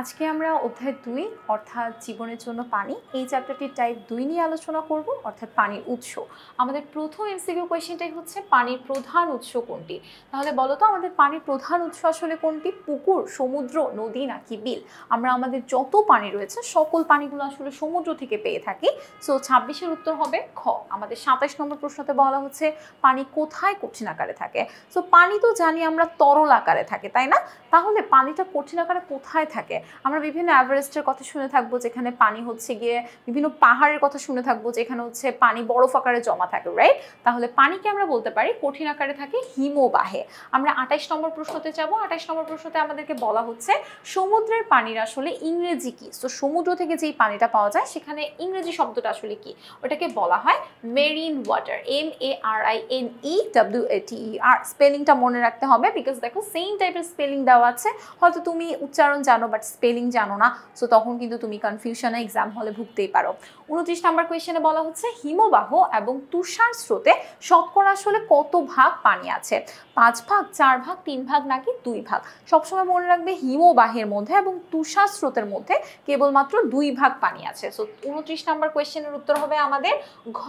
আজকে আমরা অধ্যায় 2 অর্থাৎ জীবনের জন্য পানি এই চ্যাপ্টারটির টাইপ 2 নিয়ে আলোচনা করব অর্থাৎ পানির উৎস। আমাদের প্রথম এমসিকিউ কোশ্চেনটাই হচ্ছে পানির প্রধান উৎস কোনটি। তাহলে বলো তো আমাদের পানির প্রধান উৎস আসলে কোনটি? পুকুর, সমুদ্র, নদী নাকি বিল? আমরা আমাদের যত পানি রয়েছে সকল পানিগুলো আসলে সমুদ্র থেকে পেয়ে থাকি। সো 26-এর উত্তর হবে খ। আমাদের 27 নম্বর প্রশ্নতে বলা হচ্ছে পানি কোথায় কঠিন আকারে থাকে। সো পানি তো জানি আমরা তরল আকারে থাকে, তাই না? তাহলে পানিটা কঠিন আকারে কোথায় থাকে? আমরা বিভিন্ন এভারেস্টের কথা শুনে থাকবো যেখানে পানি হচ্ছে গিয়ে, বিভিন্ন পাহাড়ের কথা শুনে থাকবো যেখানে হচ্ছে পানি বরফ আকারে জমা থাকে, রাইট? তাহলে পানিকে আমরা বলতে পারি কঠিন আকারে থাকে হিমবাহে। আমরা 28 নম্বর প্রশ্নতে যাব। 28 নম্বর প্রশ্নতে আমাদেরকে বলা হচ্ছে সমুদ্রের পানির আসলে ইংরেজি কি। তো সমুদ্র থেকে যেই পানিটা পাওয়া যায় সেখানে ইংরেজি শব্দটা আসলে কি? ওটাকে বলা হয় মেরিন ওয়াটার, MARINEWATER। স্পেলিংটা মনে রাখতে হবে বিকজ দেখো সেম টাইপের স্পেলিং দেওয়া আছে, হয়তো তুমি উচ্চারণ জানো বাট স্পেলিং জানো না, সো তখন কিন্তু তুমি কনফিউশনে এক্সাম হলে ভুগতেই পারো। 29 নম্বর কোয়েশ্চেনে বলা হচ্ছে হিমবাহ এবং তুষার স্রোতে শতকরা আসলে কত ভাগ পানি আছে? 5 ভাগ, 4 ভাগ, 3 ভাগ নাকি 2 ভাগ? সবসময় মনে রাখবে হিমবাহের মধ্যে এবং তুষার স্রোতের মধ্যে কেবলমাত্র 2 ভাগ পানি আছে। সো 29 নম্বর কোয়েশ্চেনের উত্তর হবে আমাদের ঘ।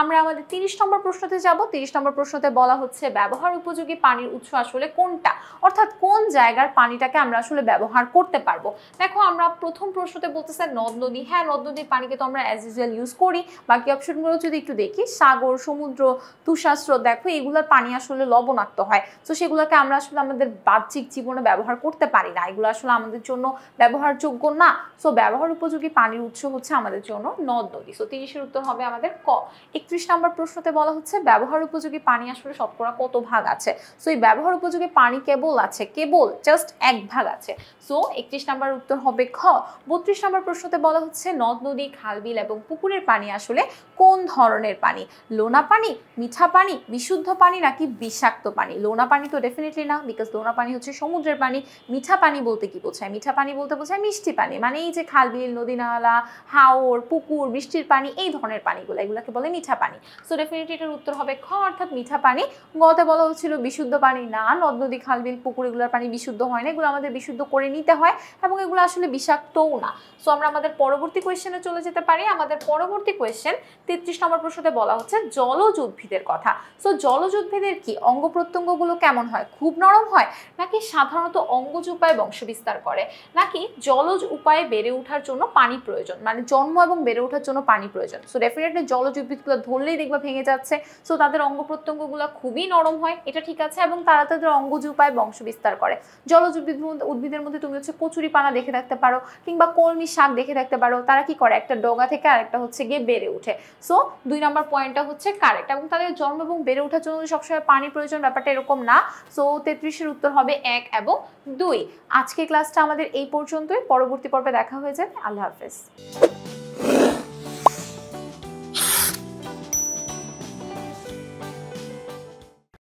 আমরা আমাদের 30 নম্বর প্রশ্নতে যাব। 30 নম্বর প্রশ্নতে বলা হচ্ছে ব্যবহার উপযোগী পানির উৎস আসলে কোনটা, অর্থাৎ কোন জায়গার পানিটাকে আমরা আসলে ব্যবহার করতে পারবো। দেখো আমরা প্রথম প্রশ্নতে বলতেছে নদ নদী। হ্যাঁ, নদ নদীর পানিকে তো আমরা অ্যাজ ইউজুয়াল ইউজ করি। বাকি অপশনগুলো যদি একটু দেখি, সাগর, সমুদ্র, তুষার স্রোত, দেখো এগুলোর পানি আসলে লবণাক্ত হয়, তো সেগুলোকে আমরা আসলে আমাদের বাহ্যিক জীবনে ব্যবহার করতে পারি না, এগুলো আসলে আমাদের জন্য ব্যবহারযোগ্য না। সো ব্যবহার উপযোগী পানির উৎস হচ্ছে আমাদের জন্য নদ নদী। সো 30-এর উত্তর হবে আমাদের ক। 31 নম্বর প্রশ্নতে বলা হচ্ছে ব্যবহার উপযোগী পানি আসলে শতকরা কত ভাগ আছে। সো এই ব্যবহার উপযোগী পানি কেবল জাস্ট 1 ভাগ আছে। সো 31 নম্বর উত্তর হবে খ। 32 নম্বর প্রশ্নতে বলা হচ্ছে নদ নদী, খাল বিল এবং পুকুরের পানি আসলে কোন ধরনের পানি? লোনা পানি, মিঠা পানি, বিশুদ্ধ পানি নাকি বিষাক্ত পানি? লোনা পানি তো ডেফিনেটলি না, বিকজ লোনা পানি হচ্ছে সমুদ্রের পানি। মিঠা পানি বলতে কি বোঝায়? মিঠা পানি বলতে বোঝায় মিষ্টি পানি, মানে এই যে খাল বিল, নদী নালা, হাওর, পুকুর, বৃষ্টির পানি, এই ধরনের পানিগুলো, এগুলোকে বলে মিঠা পানি। সো ডেফিনেটলি এটার উত্তর হবে খ, অর্থাৎ মিঠা পানি। গতে বলা হচ্ছিল বিশুদ্ধ পানি না, নদ নদী, খাল বিল, পুকুর এগুলোর পানি বিশুদ্ধ হয় না, এগুলো আমাদের বিশুদ্ধ করে নিতে হয় এবং এগুলো আসলে বিষাক্তও না। সো আমরা আমাদের পরবর্তী কোয়েশ্চেনে চলে যেতে পারি। আমাদের পরবর্তী কোয়েশ্চেন 33 নম্বর প্রশ্নতে বলা হচ্ছে জলজ উদ্ভিদের কথা। সো জলজ উদ্ভিদের কি অঙ্গ প্রত্যঙ্গগুলো কেমন হয়? খুব নরম হয় নাকি সাধারণত অঙ্গজ উপায়ে বংশবিস্তার করে নাকি জলজ উপায়ে বেড়ে ওঠার জন্য পানি প্রয়োজন, মানে জন্ম এবং বেড়ে ওঠার জন্য পানি প্রয়োজন? সো ডেফিনেটলি জলজ উদ্ভিদগুলো ধরলেই দেখবা ভেঙে যাচ্ছে। সো তাদের অঙ্গ প্রত্যঙ্গগুলো খুবই নরম হয়, এটা ঠিক আছে, এবং তারা তাদের অঙ্গজ উপায়ে বংশবিস্তার করে। জলজ উদ্ভিদের মধ্যে তুমি হচ্ছে কচুরি পানা দেখে থাকতে পারো কিংবা কলমি শাক দেখে থাকতে পারো, তারা কি করে একটা ডগা থেকে আরেকটা হচ্ছে গিয়ে বেড়ে ওঠে। সো 2 নম্বর পয়েন্টটা হচ্ছে কারেক্ট, এবং তাদের জন্ম এবং বেড়ে ওঠার জন্য সবসময় পানির প্রয়োজন, ব্যাপারটা এরকম না। সো 33-এর উত্তর হবে 1 এবং 2। আজকে ক্লাসটা আমাদের এই পর্যন্তই, পরবর্তী পর্বে দেখা হয়ে যাবে। আল্লাহ হাফেজ।